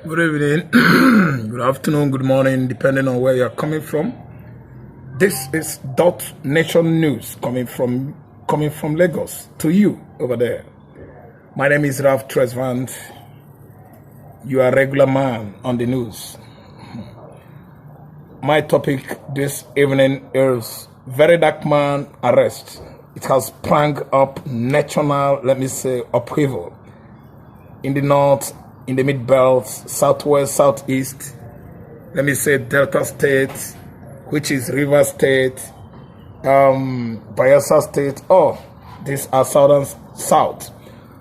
Good evening, good afternoon, good morning, depending on where you're coming from. This is Dot Nation News coming from Lagos to you over there. My name is Raf Tresvant. You are a regular man on the news. My topic this evening is RYDARKMAN arrest. It has sprung up national, upheaval in the north, in the mid-belt, southwest, southeast, Delta State, which is River State, Bayelsa State. These are southern south.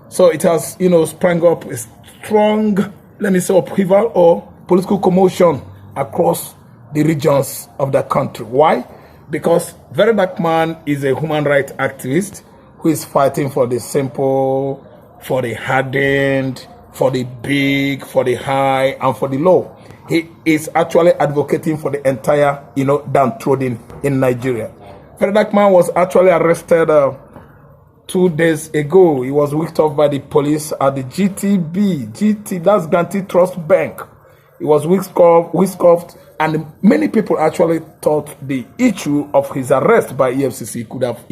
So it has, sprung up a strong, upheaval or political commotion across the regions of the country. Why? Because RYDARKMAN is a human rights activist who is fighting for the simple, for the hardened, for the big, for the high, and for the low. He is actually advocating for the entire, downtrodden in Nigeria. RYDARKMAN was actually arrested 2 days ago. He was whisked off by the police at the GT, that's Guarantee Trust Bank. He was whisked off, and many people actually thought the issue of his arrest by Efcc could have,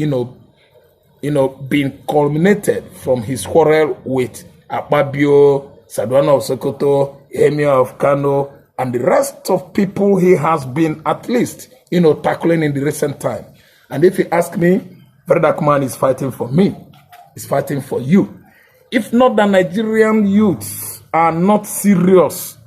been culminated from his quarrel with Akpabio, Sadwana of Sokoto, Emir of Kano, and the rest of people he has been at least, tackling in the recent time. And if you ask me, RYDARKMAN is fighting for me. He's fighting for you. If not, the Nigerian youths are not serious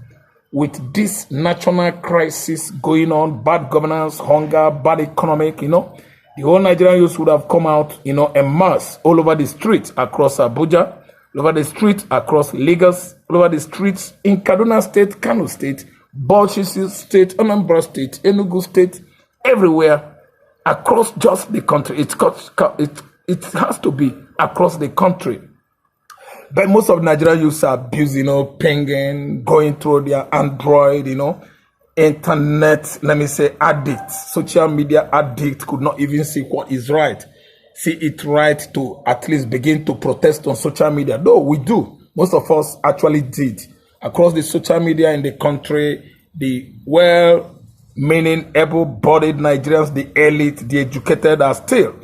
with this national crisis going on, bad governance, hunger, bad economic, the whole Nigerian youths would have come out, en masse all over the streets across Abuja, all over the streets across Lagos, all over the streets in Kaduna State, Kano State, Bauchi State, Anambra State, Enugu State, everywhere across just the country. It has to be across the country. But most of Nigerian youths are abusing, pinging, going through their Android, internet, addicts, social media addict, could not even see what is right. See it right to at least begin to protest on social media. Though we do. Most of us actually did. Across the social media in the country, the well-meaning, able-bodied Nigerians, the elite, the educated are still,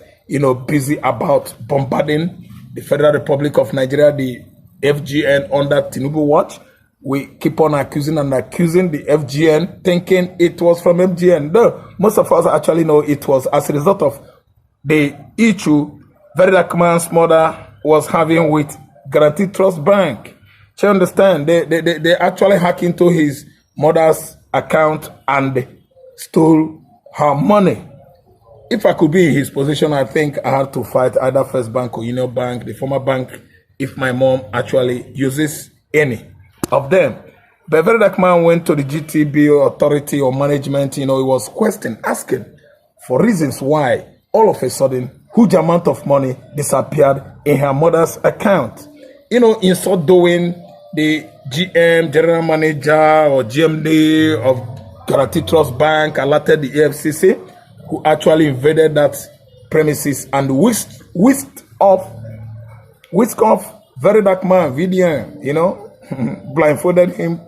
busy about bombarding the Federal Republic of Nigeria, the FGN under Tinubu watch. We keep on accusing the FGN, thinking it was from FGN. Though most of us actually know it was as a result of the issue RYDARKMAN's mother was having with Guarantee Trust Bank. You understand? They actually hacked into his mother's account and stole her money. If I could be in his position, I think I had to fight either First Bank or Union Bank, the former bank, if my mom actually uses any of them. But RYDARKMAN went to the GTB authority or management, he was asking for reasons why all of a sudden huge amount of money disappeared in her mother's account. In so doing, the GM, general manager or GMD of Guarantee Trust Bank alerted the Efcc, who actually invaded that premises and whisked off RYDARKMAN, VDM, blindfolded him.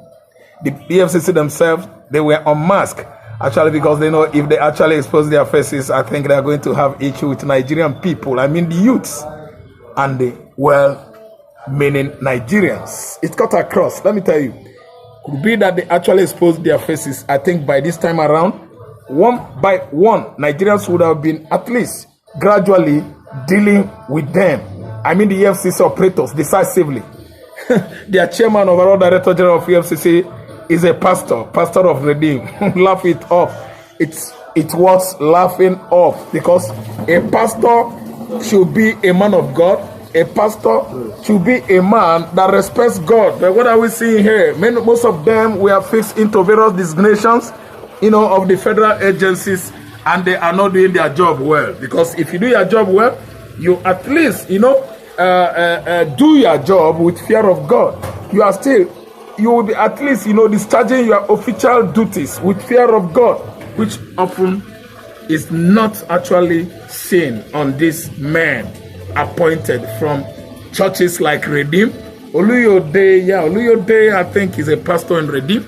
The Efcc themselves, they were unmasked, actually, because they know if they actually expose their faces, I think they are going to have issue with Nigerian people. I mean the youths and the well-meaning Nigerians. It cut across, let me tell you. Could be that they actually exposed their faces. I think by this time around, one by one, Nigerians would have been at least gradually dealing with them. I mean the EFCC operators decisively. Their chairman, overall director general of EFCC, is a pastor of Redeem. Laugh it off. It was laughing off because a pastor should be a man of God. A pastor should be a man that respects God. But what are we seeing here? Most of them were fixed into various designations, of the federal agencies, and they are not doing their job well. Because if you do your job well, you at least, do your job with fear of God. You will be at least, discharging your official duties with fear of God, which often is not actually seen on these men appointed from churches like Redeem, Oluyode, yeah, Oluyode, I think, is a pastor in Redeem.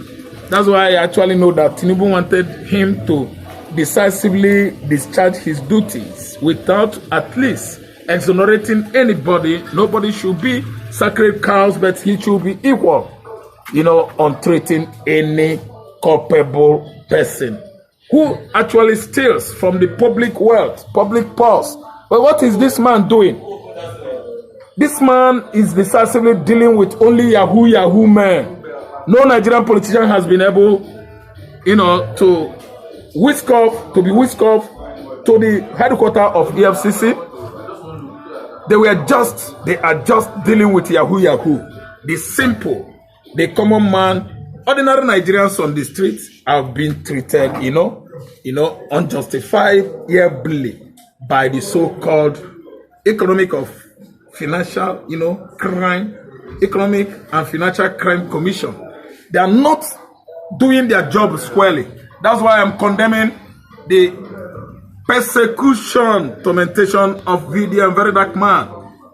That's why I actually know that Tinubu wanted him to decisively discharge his duties without at least exonerating anybody. Nobody should be sacred cows, but he should be equal, on treating any culpable person who actually steals from the public wealth, public purse. But what is this man doing? This man is decisively dealing with only Yahoo men. No Nigerian politician has been able, to be whisked off to the headquarters of Efcc. They are just dealing with Yahoo. The simple, the common man, ordinary Nigerians on the streets have been treated, unjustifiably by the so-called financial crime commission. They are not doing their job squarely. That's why I'm condemning the persecution, tormentation of Video and Very Dark Man,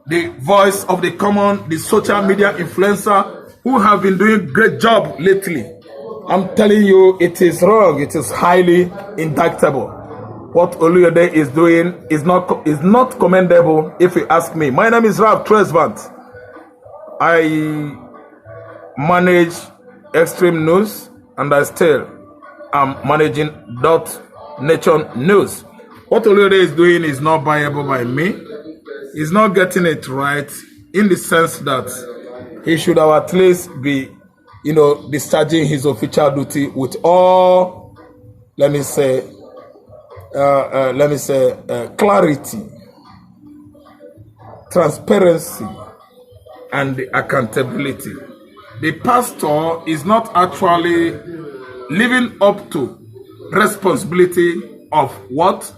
the voice of the common, the social media influencer who have been doing great job lately. I'm telling you, it is wrong. It is highly indictable. What Oluyode is doing is not commendable, if you ask me. My name is Rav Tresvant. I manage Extreme News, and I still am managing Nation News. What Oluyode is doing is not viable by me. He's not getting it right in the sense that he should have at least be, discharging his official duty with all, clarity, transparency, and accountability. The pastor is not actually living up to responsibility of what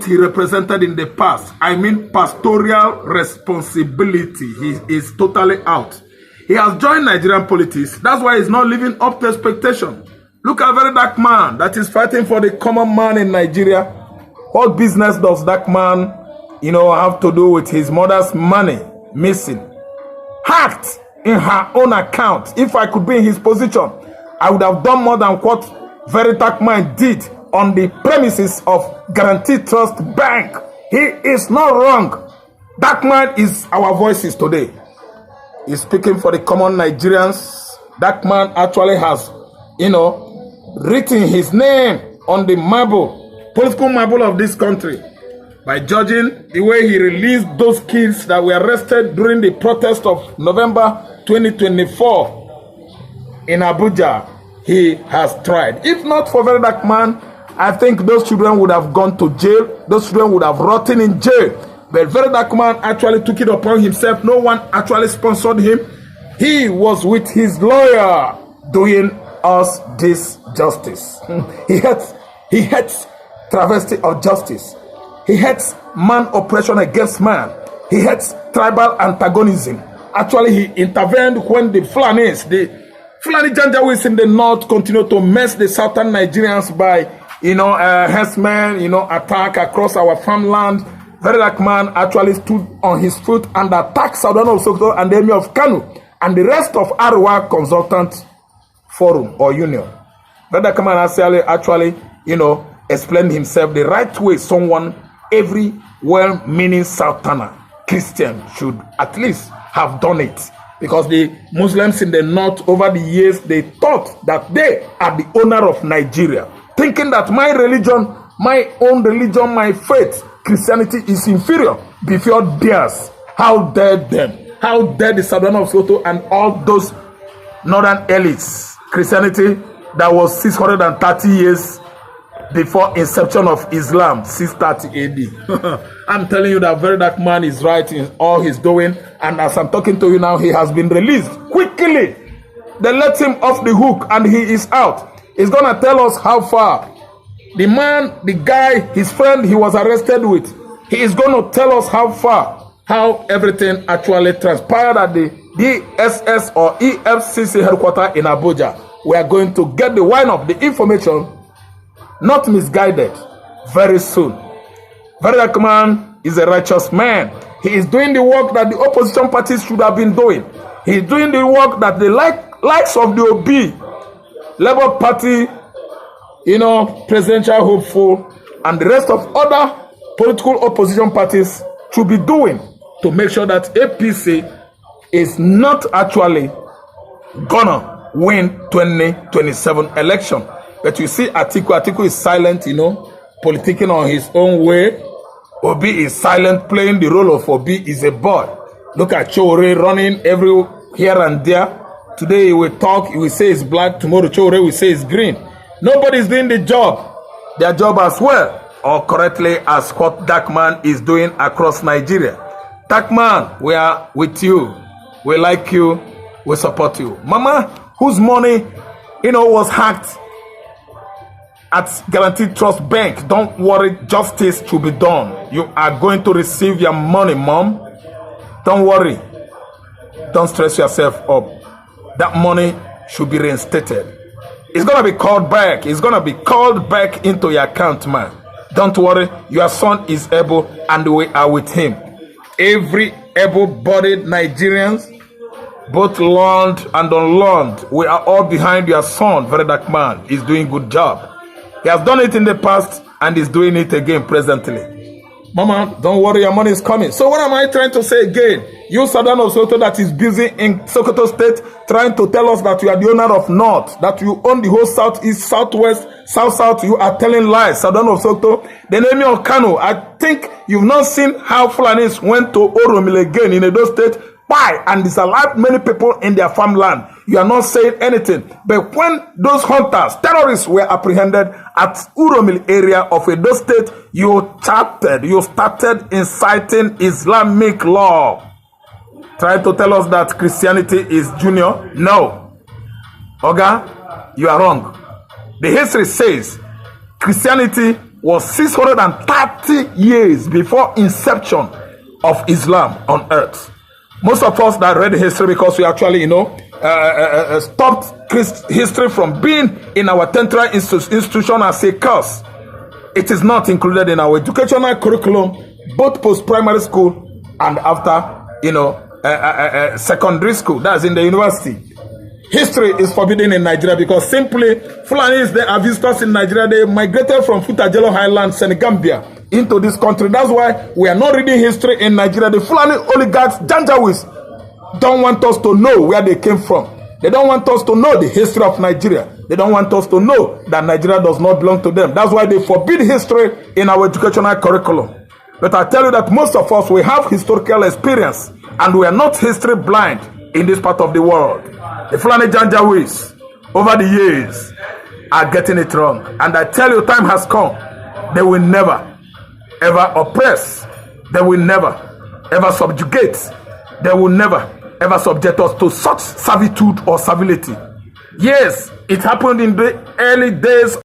he represented in the past. I mean pastoral responsibility. He is totally out. He has joined Nigerian politics. That's why he's not living up to expectation. Look at Very Dark Man that is fighting for the common man in Nigeria. What business does that man, have to do with his mother's money missing? Hacked in her own account. If I could be in his position, I would have done more than what Very Dark Man did on the premises of Guaranteed Trust Bank. He is not wrong. That man is our voices today. He's speaking for the common Nigerians. That man actually has, written his name on the political marble of this country by judging the way he released those kids that were arrested during the protest of November 2024 in Abuja. He has tried. If not for Very Dark Man, I think those children would have gone to jail. Those children would have rotten in jail. But Very Dark Man actually took it upon himself. No one actually sponsored him. He was with his lawyer doing us this justice. He hates travesty of justice. He hates man oppression against man. He hates tribal antagonism. Actually, he intervened when the Fulani Janjaweeds in the north continue to mess the southern Nigerians by, herdsmen, attack across our farmland. Very Dark Man actually stood on his foot and attacked Southern of Sokoto and the Emir of Kano and the rest of Arwa Consultant Forum or Union. Very Dark Man actually, explained himself the right way every well-meaning Southerner Christian should at least have done it. Because the Muslims in the north over the years, they thought that they are the owner of Nigeria. Thinking that my religion, my own religion, my faith, Christianity is inferior before theirs. How dare them? How dare the Southern of Sokoto and all those northern elites? Christianity that was 630 years before inception of Islam, 630 AD. I'm telling you that Very Dark Man is right in all he's doing. And as I'm talking to you now, he has been released quickly. They let him off the hook and he is out. He's going to tell us how far. The man, the guy, his friend he was arrested with, he is going to tell us how far, how everything actually transpired at the DSS or EFCC headquarters in Abuja. We are going to get the wine of the information, not misguided, very soon. Very Dark Man is a righteous man. He is doing the work that the opposition parties should have been doing. He's doing the work that the likes of the OB, Labour Party, presidential hopeful, and the rest of other political opposition parties should be doing to make sure that APC is not actually gonna win 2027 election. But you see, Atiku is silent, politicking on his own way. Obi is silent, playing the role of Obi is a boy. Look at Chowore running every here and there. Today he will talk, he will say it's black. Tomorrow Chowore will say it's green. Nobody is doing the job, their job as well, or correctly as what RYDARKMAN is doing across Nigeria. RYDARKMAN, we are with you. We like you. We support you. Mama, whose money, was hacked at Guaranteed Trust Bank, don't worry, justice should be done. You are going to receive your money, Mom. Don't worry. Don't stress yourself up. That money should be reinstated. It's going to be called back. It's going to be called back into your account, man. Don't worry. Your son is able and we are with him. Every able-bodied Nigerians, both learned and unlearned, we are all behind your son, RYDARKMAN. He's doing a good job. He has done it in the past and is doing it again presently. Mama, don't worry, your money is coming. So what am I trying to say again? You, Southern of Sokoto, that is busy in Sokoto State, trying to tell us that you are the owner of North, that you own the whole Southeast, Southwest, South, you are telling lies, Southern of Sokoto. The name of Kano, I think you've not seen how Fulanis went to Oromile again in Edo State, why? And disallowed many people in their farmland. You are not saying anything. But when those hunters, terrorists were apprehended at Uromil area of Edo State, you started inciting Islamic law. Trying to tell us that Christianity is junior? No. Oga, you are wrong. The history says Christianity was 630 years before inception of Islam on earth. Most of us that read history because we actually, stopped history from being in our temporal institution as a course. It is not included in our educational curriculum, both post-primary school and after, secondary school. That's in the university. History is forbidden in Nigeria because simply Fulanis, they are visitors in Nigeria. They migrated from Futajelo Highlands, Senegambia, into this country. That's why we are not reading history in Nigeria. The Fulani oligarchs, Janjawis, don't want us to know where they came from. They don't want us to know the history of Nigeria. They don't want us to know that Nigeria does not belong to them. That's why they forbid history in our educational curriculum. But I tell you that most of us, we have historical experience and we are not history blind in this part of the world. The Fulani Janjawis, over the years, are getting it wrong. And I tell you, time has come. They will never, ever oppress. They will never, ever subjugate. They will never, ever subject us to such servitude or servility. Yes, it happened in the early days